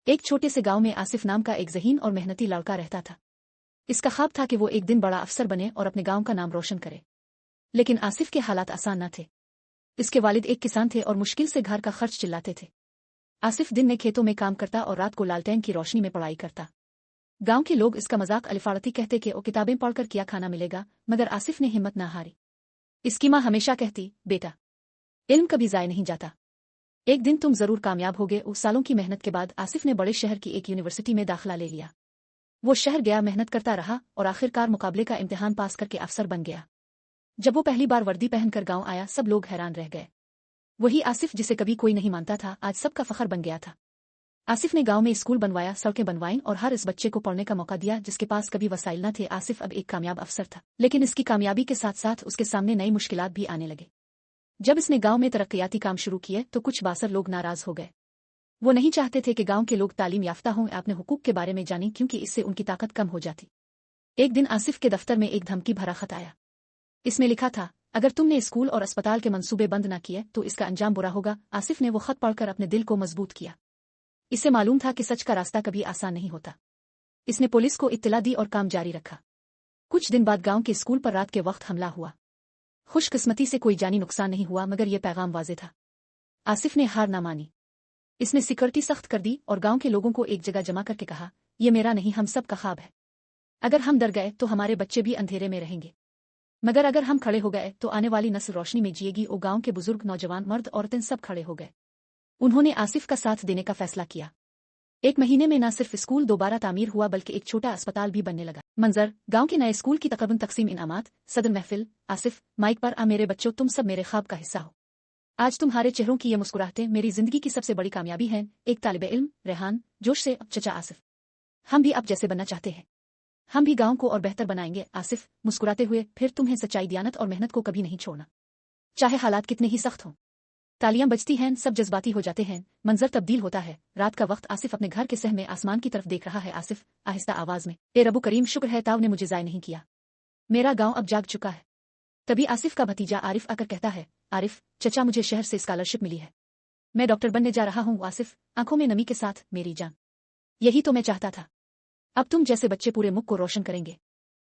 एक छोटे से गांव में आसिफ नाम का एक ज़हीन और मेहनती लड़का रहता था। इसका ख्वाब था कि वो एक दिन बड़ा अफसर बने और अपने गांव का नाम रोशन करे। लेकिन आसिफ के हालात आसान न थे। इसके वालिद एक किसान थे और मुश्किल से घर का खर्च चिल्लाते थे। आसिफ दिन में खेतों में काम करता और रात को लालटेन की रोशनी में पढ़ाई करता। गांव के लोग इसका मजाक अलिफाड़ती कहते कि वो किताबें पढ़कर क्या खाना मिलेगा, मगर आसिफ ने हिम्मत न हारी। इसकी माँ हमेशा कहती, बेटा, इल्म कभी ज़ाय नहीं जाता, एक दिन तुम जरूर कामयाब होगे। उस सालों की मेहनत के बाद आसिफ ने बड़े शहर की एक यूनिवर्सिटी में दाखिला ले लिया। वो शहर गया, मेहनत करता रहा और आखिरकार मुकाबले का इम्तिहान पास करके अफसर बन गया। जब वो पहली बार वर्दी पहनकर गांव आया, सब लोग हैरान रह गए। वही आसिफ जिसे कभी कोई नहीं मानता था, आज सबका फखर बन गया था। आसिफ ने गांव में स्कूल बनवाया, सड़कें बनवाईं और हर इस बच्चे को पढ़ने का मौका दिया जिसके पास कभी वसाइल न थे। आसिफ अब एक कामयाब अफसर था, लेकिन इसकी कामयाबी के साथ साथ उसके सामने नई मुश्किलात भी आने लगे। जब इसने गांव में तरक्याती काम शुरू किए तो कुछ बासर लोग नाराज हो गए। वो नहीं चाहते थे कि गांव के लोग तालीम याफ्ता हों, अपने हुकूक के बारे में जानें, क्योंकि इससे उनकी ताकत कम हो जाती। एक दिन आसिफ के दफ्तर में एक धमकी भरा खत आया। इसमें लिखा था, अगर तुमने स्कूल और अस्पताल के मंसूबे बंद न किए तो इसका अंजाम बुरा होगा। आसिफ ने वो खत पढ़कर अपने दिल को मजबूत किया। इसे मालूम था कि सच का रास्ता कभी आसान नहीं होता। इसने पुलिस को इत्तला दी और काम जारी रखा। कुछ दिन बाद गांव के स्कूल पर रात के वक्त हमला हुआ। खुशकिस्मती से कोई जानी नुकसान नहीं हुआ, मगर यह पैगाम वाज़े था। आसिफ ने हार न मानी। इसने सिक्योरिटी सख्त कर दी और गांव के लोगों को एक जगह जमा करके कहा, यह मेरा नहीं, हम सब का ख्वाब है। अगर हम डर गए तो हमारे बच्चे भी अंधेरे में रहेंगे, मगर अगर हम खड़े हो गए तो आने वाली नस्ल रोशनी में जिएगी। और गांव के बुजुर्ग, नौजवान, मर्द, औरतें सब खड़े हो गए। उन्होंने आसिफ का साथ देने का फैसला किया। एक महीने में न सिर्फ स्कूल दोबारा तामीर हुआ बल्कि एक छोटा अस्पताल भी बनने लगा। मंजर, गांव के नए स्कूल की तकरीबन तकसीम इनामात, सदर महफिल। आसिफ माइक पर, मेरे बच्चों, तुम सब मेरे ख्वाब का हिस्सा हो। आज तुम्हारे चेहरों की ये मुस्कुराहटें मेरी जिंदगी की सबसे बड़ी कामयाबी हैं। एक तालिबे इल्म, रेहान, जोश से, चचा आसिफ, हम भी अब जैसे बनना चाहते हैं। हम भी गांव को और बेहतर बनाएंगे। आसिफ मुस्कुराते हुए, फिर तुम्हें सच्चाई, दियानत और मेहनत को कभी नहीं छोड़ना, चाहे हालात कितने ही सख्त हों। तालियां बजती हैं, सब जज्बाती हो जाते हैं। मंजर तब्दील होता है। रात का वक्त, आसिफ अपने घर के सह में आसमान की तरफ देख रहा है। आसिफ आहिस्ता आवाज में, ए रब्बु करीम, शुक्र है ताव ने मुझे जाय नहीं किया, मेरा गांव अब जाग चुका है। तभी आसिफ का भतीजा आरिफ आकर कहता है, आरिफ चचा, मुझे शहर से स्कॉलरशिप मिली है, मैं डॉक्टर बनने जा रहा हूँ। आसिफ आंखों में नमी के साथ, मेरी जान, यही तो मैं चाहता था। अब तुम जैसे बच्चे पूरे मुल्क को रोशन करेंगे।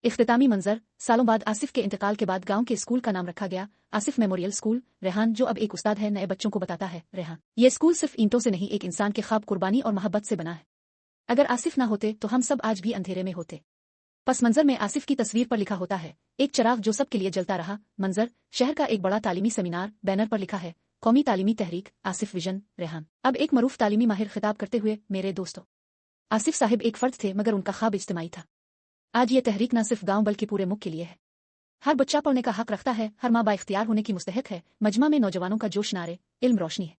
इख्तितामी मंजर, सालों बाद आसिफ के इंतकाल के बाद गांव के स्कूल का नाम रखा गया आसिफ मेमोरियल स्कूल। रेहान, जो अब एक उस्ताद है, नए बच्चों को बताता है, रेहान, ये स्कूल सिर्फ ईंटों से नहीं, एक इंसान के ख्वाब, कुर्बानी और मोहब्बत से बना है। अगर आसिफ ना होते तो हम सब आज भी अंधेरे में होते। पस मंजर में आसिफ की तस्वीर पर लिखा होता है, एक चिराग जो सबके लिए जलता रहा। मंजर, शहर का एक बड़ा तालीमी सेमिनार, बैनर पर लिखा है, कौमी तालीमी तहरीक, आसिफ विजन। रेहान, अब एक मरूफ तालीमी माहिर खिताब करते हुए, मेरे दोस्तों, आसिफ साहिब एक फर्द थे मगर उनका ख्वाब इज्तिमाई था। आज ये तहरीक न सिर्फ गांव बल्कि पूरे मुल्क के लिए है। हर बच्चा पढ़ने का हक रखता है, हर माँ बाइख्तियार होने की मुस्तहिक है। मजमा में नौजवानों का जोश, नारे, इल्म रोशनी है।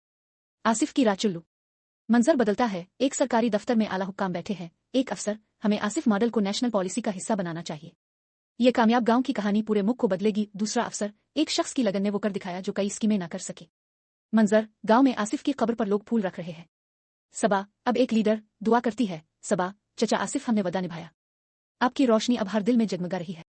आसिफ की राचुल्लू। मंजर बदलता है। एक सरकारी दफ्तर में आला हुक्काम बैठे हैं। एक अफसर, हमें आसिफ मॉडल को नेशनल पॉलिसी का हिस्सा बनाना चाहिए, ये कामयाब गांव की कहानी पूरे मुल्क को बदलेगी। दूसरा अफसर, एक शख्स की लगन ने वो कर दिखाया जो कई स्कीमें ना कर सके। मंजर, गांव में आसिफ की कब्र पर लोग फूल रख रहे हैं। सबा, अब एक लीडर, दुआ करती है, सबा चचा आसिफ, हमने वदा निभाया, आपकी रोशनी अब हर दिल में जगमगा रही है।